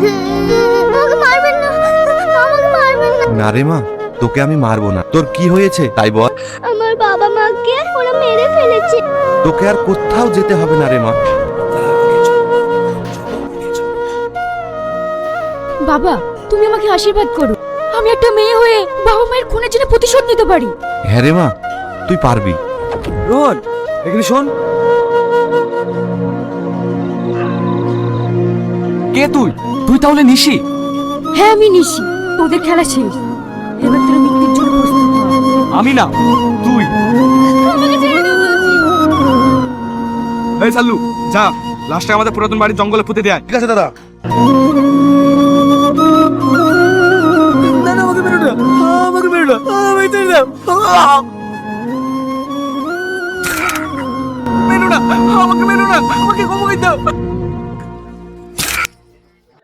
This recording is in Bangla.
আমাকে মারবেন না, আমাকে মারবেন না। না রে মা, তোকে আমি মারবো না। তোর কি হয়েছে তাই বল। আমার বাবা মাকে ওরা মেরে ফেলেছে। তোকে আর কোথাও যেতে হবে না রে মা। বাবা, তুমি আমাকে আশীর্বাদ করো, আমি একটা মেয়ে হয়ে বাবা মায়ের খুনের জন্য প্রতিশোধ নিতে পারি। হ্যাঁ রে মা, তুই পারবি। রোহন, এখানে শোন। কে তুই? তুই তাহলে নিশি? হ্যাঁ, আমি নিশি। তোদের খেলা শেষ, এবার তোরা মৃত্যুর জন্য প্রস্তুত হ। আমি না, তুই। আমাকে ছেড়ে দাও বলছি। এই সাল্লু, যা লাশটা আমাদের পুরাতন বাড়ির জঙ্গলে পুঁতে দেয়। ঠিক আছে দাদা। না না, আমাকে মেরো না, আমাকে মেরো না, আমাকে ছেড়ে দাও। মেরো না, আমাকে মেরো না, আমাকে ক্ষমা করে দাও।